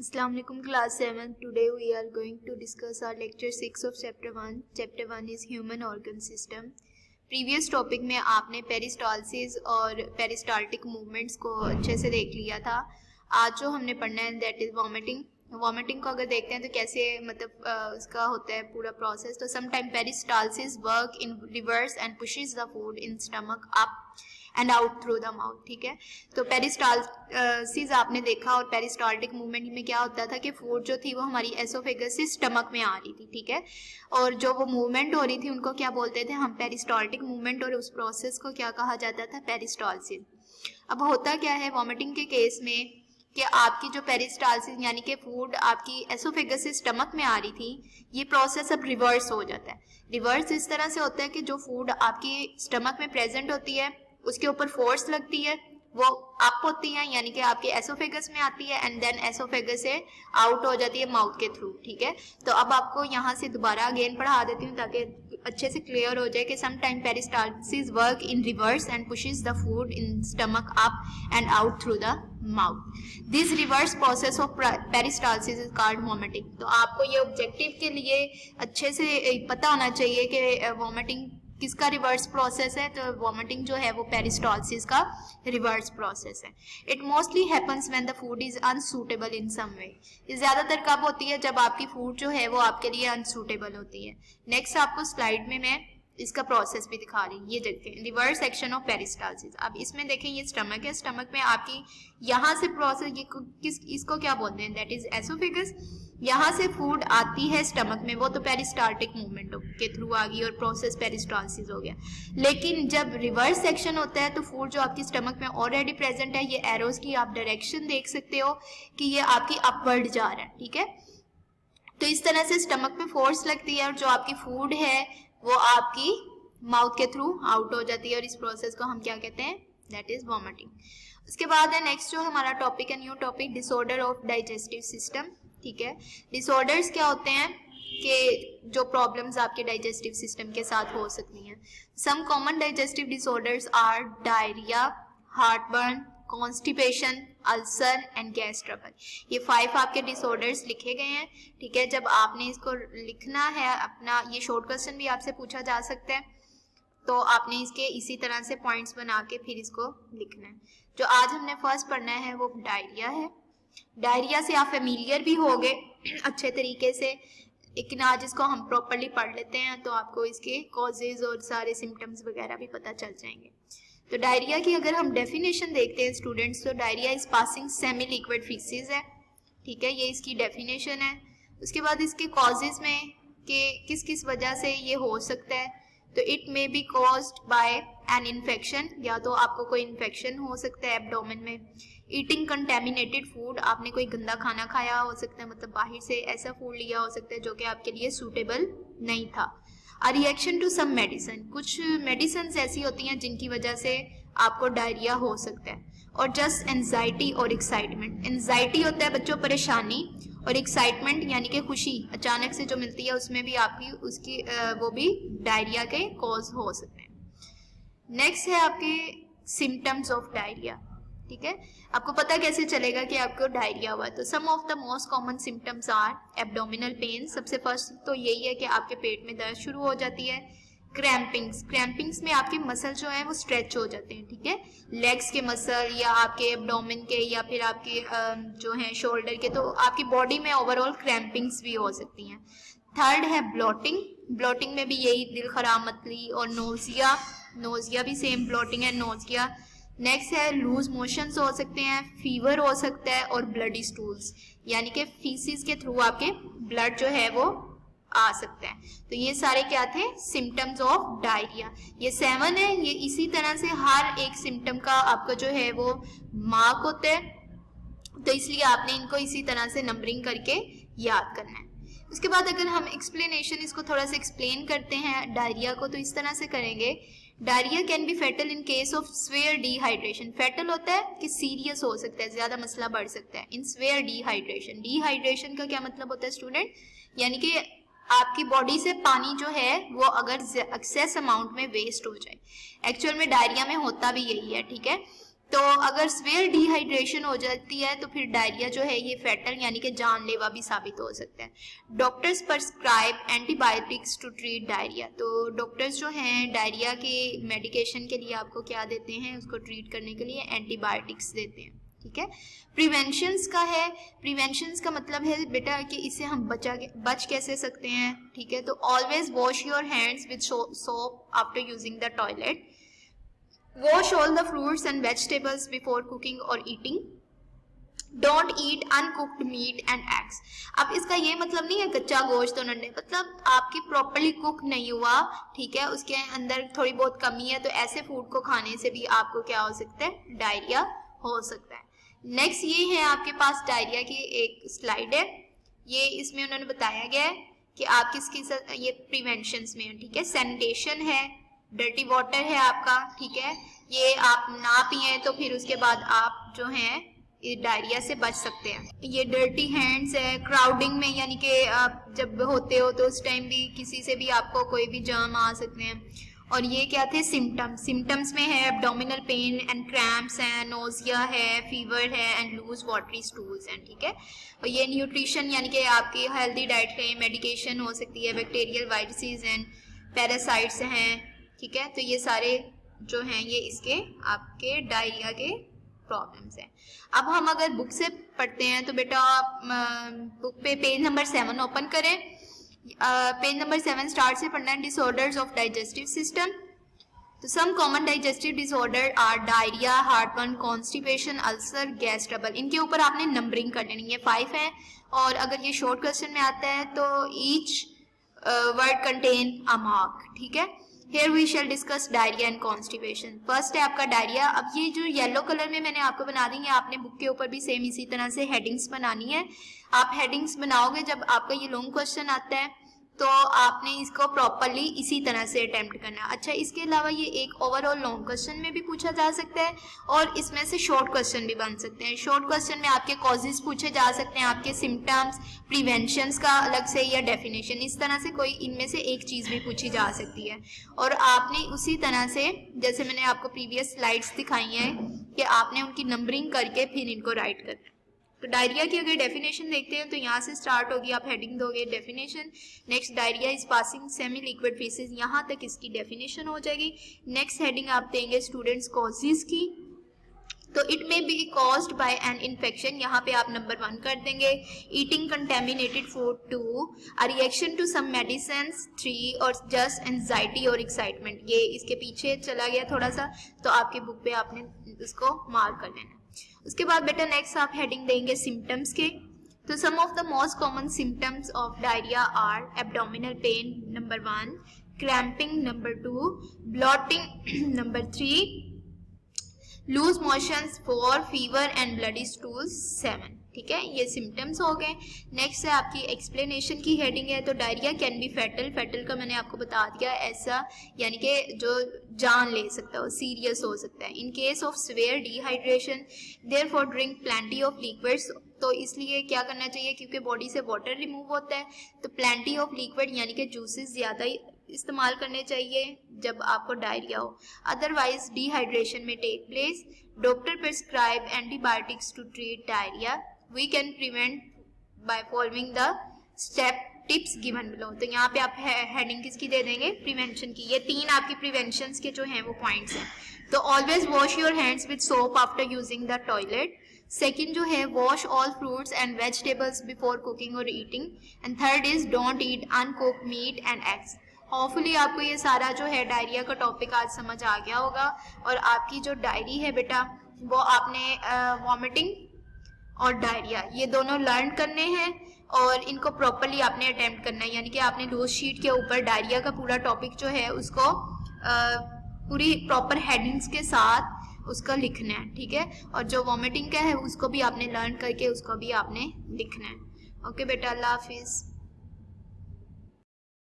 Assalamu alaikum class 7. Today we are going to discuss our lecture 6 of chapter 1. Chapter 1 is human organ system. Previous topic में आपने peristalsis और peristaltic movements को अच्छे से देख लिया था. आज जो हमने पढ़ना है दैट इज वॉमिटिंग. वॉमिटिंग को अगर देखते हैं तो कैसे उसका होता है पूरा प्रोसेस. तो sometime peristalsis work in reverse and pushes the food in stomach up and out through the mouth. ठीक है, तो पेरिस्टालसिस आपने देखा और पेरिस्टाल्टिक मूवमेंट में क्या होता था कि फूड जो थी वो हमारी एसोफेगस से स्टमक में आ रही थी. ठीक है, और जो वो मूवमेंट हो रही थी उनको क्या बोलते थे हम, पेरिस्टाल्टिक मूवमेंट, और उस प्रोसेस को क्या कहा जाता था, पेरिस्टालसिस. अब होता क्या है वॉमिटिंग के केस में कि आपकी जो पेरिस्टालसिस यानी कि फूड आपकी एसोफेगस से स्टमक में आ रही थी, ये प्रोसेस अब रिवर्स हो जाता है. रिवर्स इस तरह से होता है कि जो फूड आपकी स्टमक में प्रेजेंट होती है उसके ऊपर फोर्स लगती है, वो अप होती है यानी कि आपके एसोफेगस में आती है एंड देन एसोफेगस से आउट हो जाती है माउथ के थ्रू. ठीक है, तो अब आपको यहाँ से दोबारा अगेन पढ़ा देती हूँ ताकि अच्छे से क्लियर हो जाए कि some time peristalsis work in reverse and pushes the food in stomach up and out through the mouth. This reverse process of peristalsis is called vomiting. तो आपको ये ऑब्जेक्टिव के लिए अच्छे से पता होना चाहिए कि वॉमिटिंग किसका रिवर्स प्रोसेस है. तो वॉमिटिंग जो है वो पेरिस्टालसिस का रिवर्स प्रोसेस है. It mostly happens when the food is unsuitable in some way. ये ज्यादातर कब होती है, जब आपकी फूड जो है वो आपके लिए अनसूटेबल होती है. नेक्स्ट आपको स्लाइड में मैं इसका प्रोसेस भी दिखा रही हूँ. ये देखते हैं रिवर्स एक्शन ऑफ पेरिस्टालसिस. अब इसमें देखें ये स्टमक है, स्टमक में आपकी यहाँ से प्रोसेस ये इसको क्या बोलते हैं, दैट इज एसोफेगस. यहाँ से फूड आती है स्टमक में, वो तो पेरिस्टाल्टिक मूवमेंट के थ्रू आ गई और प्रोसेस पेरिस्टालसिस हो गया. लेकिन जब रिवर्स सेक्शन होता है तो फूड जो आपकी स्टमक में ऑलरेडी प्रेजेंट है, ये एरोज की आप डायरेक्शन देख सकते हो कि ये आपकी अपवर्ड जा रहा है. ठीक है, तो इस तरह से स्टमक में फोर्स लगती है और जो आपकी फूड है वो आपकी माउथ के थ्रू आउट हो जाती है और इस प्रोसेस को हम क्या कहते हैं, दैट इज वॉमिटिंग. उसके बाद है नेक्स्ट जो हमारा टॉपिक है, new topic, disorder of digestive system. ठीक है, डिसऑर्डर्स क्या होते हैं कि जो प्रॉब्लम्स आपके डाइजेस्टिव सिस्टम के साथ हो सकती हैं. Some common digestive disorders are diarrhoea, heartburn, constipation, ulcer and gas trouble. ये 5 आपके डिसऑर्डर्स लिखे गए हैं. ठीक है, जब आपने इसको लिखना है अपना, ये शॉर्ट क्वेश्चन भी आपसे पूछा जा सकता है, तो आपने इसके इसी तरह से पॉइंट्स बना के फिर इसको लिखना है. जो आज हमने फर्स्ट पढ़ना है वो डायरिया है. डायरिया से आप फेमिलियर भी हो गए अच्छे तरीके से, लेकिन आज इसको हम प्रॉपरली पढ़ लेते हैं तो आपको इसके कॉजेज और सारे सिम्टम्स वगैरह भी पता चल जाएंगे. तो डायरिया की अगर हम डेफिनेशन देखते हैं स्टूडेंट्स, तो diarrhoea is passing semi liquid faeces है. ठीक है, ये इसकी डेफिनेशन है. उसके बाद इसके कॉजेज में कि किस किस वजह से ये हो सकता है, तो it may be caused by an infection, या तो आपको कोई इन्फेक्शन हो सकता है एब्डोमेन में. ईटिंग कंटेमिनेटेड फूड, आपने कोई गंदा खाना खाया हो सकता है, मतलब बाहर से ऐसा फूड लिया हो सकता है जो कि आपके लिए सूटेबल नहीं था. A reaction to some medicine, कुछ मेडिसिन ऐसी होती हैं जिनकी वजह से आपको डायरिया हो सकता है. और जस्ट एंजाइटी और एक्साइटमेंट. एंजाइटी होता है बच्चों परेशानी, और एक्साइटमेंट यानी कि खुशी अचानक से जो मिलती है उसमें भी आपकी उसकी वो भी डायरिया के कॉज हो सकते हैं. नेक्स्ट है आपके सिम्टम्स ऑफ डायरिया. ठीक है, आपको पता कैसे चलेगा कि आपको डायरिया हुआ. तो some of the most common symptoms are abdominal pain. सबसे फर्स्ट तो यही है कि आपके पेट में दर्द शुरू हो जाती है. क्रैम्पिंग्स, क्रैम्पिंग्स में आपके मसल जो है वो स्ट्रेच हो जाते हैं. ठीक है, लेग्स के मसल या आपके एब्डोमिन के या फिर आपके जो है शोल्डर के, तो आपकी बॉडी में ओवरऑल क्रैम्पिंग्स भी हो सकती हैं. थर्ड है ब्लोटिंग. ब्लोटिंग में भी यही दिल खराब मतली. और नोजिया, नोजिया भी सेम ब्लोटिंग है, नोजिया. नेक्स्ट है लूज मोशंस हो सकते हैं, फीवर हो सकता है, और ब्लडी स्टूल्स यानी कि फीसिस के थ्रू आपके ब्लड जो है वो आ सकता है. तो ये सारे क्या थे, सिम्टम्स ऑफ डायरिया. ये 7 है. ये इसी तरह से हर एक सिम्टम का आपका जो है वो मार्क होता है, तो इसलिए आपने इनको इसी तरह से नंबरिंग करके याद करना है. उसके बाद अगर हम एक्सप्लेनेशन इसको थोड़ा सा एक्सप्लेन करते हैं डायरिया को, तो इस तरह से करेंगे. Diarrhoea can be fatal in case of severe dehydration. Fatal होता है कि सीरियस हो सकता है, ज्यादा मसला बढ़ सकता है. इन स्वेयर डिहाइड्रेशन, डिहाइड्रेशन का क्या मतलब होता है स्टूडेंट, यानी कि आपकी बॉडी से पानी जो है वो अगर एक्सेस अमाउंट में वेस्ट हो जाए. एक्चुअल में डायरिया में होता भी यही है. ठीक है, तो अगर सीवियर डिहाइड्रेशन हो जाती है तो फिर डायरिया जो है ये फैटल यानी कि जानलेवा भी साबित हो सकता है। Doctors prescribe antibiotics to treat diarrhoea, तो डॉक्टर्स जो हैं डायरिया के मेडिकेशन के लिए आपको क्या देते हैं, उसको ट्रीट करने के लिए एंटीबायोटिक्स देते हैं। ठीक है। प्रिवेंशंस का है, प्रिवेंशंस का मतलब है बेटा कि इससे हम बच कैसे सकते हैं। ठीक है, तो always wash your hands with soap after using the toilet, wash all the fruits and vegetables before cooking or eating, don't eat uncooked meat and eggs। अब इसका ये मतलब नहीं है कच्चा गोश्त और अंडे, मतलब आपकी प्रॉपर्ली कुक नहीं हुआ, ठीक है, उसके अंदर थोड़ी बहुत कमी है, तो ऐसे फूड को खाने से भी आपको क्या हो सकता है, डायरिया हो सकता है। नेक्स्ट ये है आपके पास डायरिया की एक स्लाइड है, ये इसमें उन्होंने बताया गया है कि आप किसकी ये प्रिवेंशंस में है। ठीक है, सैनिटेशन है, डर्टी वाटर है आपका, ठीक है, ये आप ना पिए तो फिर उसके बाद आप जो हैं डायरिया से बच सकते हैं। ये डर्टी हैंड्स है, क्राउडिंग में यानी कि आप जब होते हो तो उस टाइम भी किसी से भी आपको कोई भी जर्म आ सकते हैं। और ये क्या थे सिम्टम्स में है एब्डोमिनल पेन एंड क्रैम्प्स हैं, नोजिया है, फीवर है एंड लूज वाटरी स्टूल्स हैं। ठीक है, और ये न्यूट्रिशन यानी कि आपकी हेल्दी डाइट है, मेडिकेशन हो सकती है, बैक्टीरियल वायरसेस एंड पैरासाइट्स हैं। ठीक है, तो ये सारे जो हैं ये इसके आपके डायरिया के प्रॉब्लम्स हैं। अब हम अगर बुक से पढ़ते हैं तो बेटा बुक पे पेज नंबर 7 ओपन करें। पेज नंबर 7 स्टार्ट से पढ़ना है, डिसऑर्डर्स ऑफ डाइजेस्टिव सिस्टम। तो some common digestive disorder are diarrhoea, heartburn, constipation, ulcer, gas trouble. इनके ऊपर आपने नंबरिंग कर लेनी है, 5 है, और अगर ये शॉर्ट क्वेश्चन में आता है तो each word contain a mark. ठीक है, Here we shall discuss diarrhea and constipation। First है आपका डायरिया। अब ये जो येलो कलर में मैंने आपको बना दी है, आपने बुक के ऊपर भी सेम इसी तरह से हेडिंग्स बनानी है। आप हेडिंग्स बनाओगे जब आपका ये लॉन्ग क्वेश्चन आता है तो आपने इसको प्रॉपरली इसी तरह से अटेम्प्ट करना है। अच्छा, इसके अलावा ये एक ओवरऑल लॉन्ग क्वेश्चन में भी पूछा जा सकता है और इसमें से शॉर्ट क्वेश्चन भी बन सकते हैं। शॉर्ट क्वेश्चन में आपके कॉजेज पूछे जा सकते हैं, आपके सिम्टम्स, प्रिवेंशंस का अलग से या डेफिनेशन, इस तरह से कोई इनमें से एक चीज़ भी पूछी जा सकती है। और आपने उसी तरह से जैसे मैंने आपको प्रीवियस स्लाइड्स दिखाई हैं कि आपने उनकी नंबरिंग करके फिर इनको राइट करना है। तो डायरिया की अगर डेफिनेशन देखते हैं तो यहाँ से स्टार्ट होगी, आप हेडिंग दोगे definition. Next, diarrhoea is passing semi liquid faces, यहाँ तक इसकी डेफिनेशन हो जाएगी। नेक्स्ट हेडिंग आप देंगे स्टूडेंट्स कॉजेज की, तो it may be caused by an infection, यहाँ पे आप नंबर 1 कर देंगे। Eating contaminated food 2, a reaction to some medicine 3, और जस्ट एंजाइटी और एक्साइटमेंट। ये इसके पीछे चला गया थोड़ा सा, तो आपकी बुक पे आपने इसको मार्क कर लेना। उसके बाद बेटा नेक्स्ट आप हेडिंग देंगे सिम्टम्स के। तो some of the most common symptoms of diarrhoea are abdominal pain number 1, cramping number 2, bloating number 3, loose motions 4, fever and bloody stools 7। ठीक है, ये सिम्टम्स हो गए। नेक्स्ट है आपकी एक्सप्लेनेशन की हेडिंग है। तो diarrhoea can B fatal, fatal का मैंने आपको बता दिया, ऐसा यानी कि जो जान ले सकता है, सीरियस हो सकता है। इन case of severe dehydration therefore drink plenty of liquids, तो इसलिए क्या करना चाहिए, क्योंकि बॉडी से वाटर रिमूव होता है तो प्लेंटी ऑफ लिक्विड यानी कि जूसेस ज़्यादा इस्तेमाल करने चाहिए जब आपको डायरिया हो, otherwise dehydration may take place. Doctor prescribe antibiotics to treat diarrhoea, we can prevent by following the step tips given below. तो यहाँ पे आप हेडिंग किसकी दे देंगे, प्रिवेंशन की। ये 3 आपकी प्रिवेंशन के जो हैं वो पॉइंट्स हैं। तो always wash your hands with soap after using the toilet. Second जो है wash all fruits and vegetables before cooking और eating. And third is don't eat uncooked meat and eggs. Hopefully आपको ये सारा जो है डायरिया का टॉपिक आज समझ आ गया होगा, और आपकी जो डायरी है बेटा वो आपने वॉमिटिंग और डायरिया ये दोनों लर्न करने हैं और इनको प्रॉपरली आपने अटेम्प्ट करना है। यानी कि आपने लूज शीट के ऊपर डायरिया का पूरा टॉपिक जो है उसको पूरी प्रॉपर हेडिंग्स के साथ उसका लिखना है। ठीक है, और जो वॉमिटिंग का है उसको भी आपने लर्न करके उसको भी आपने लिखना है। ओके बेटा, अल्लाह हाफिज़।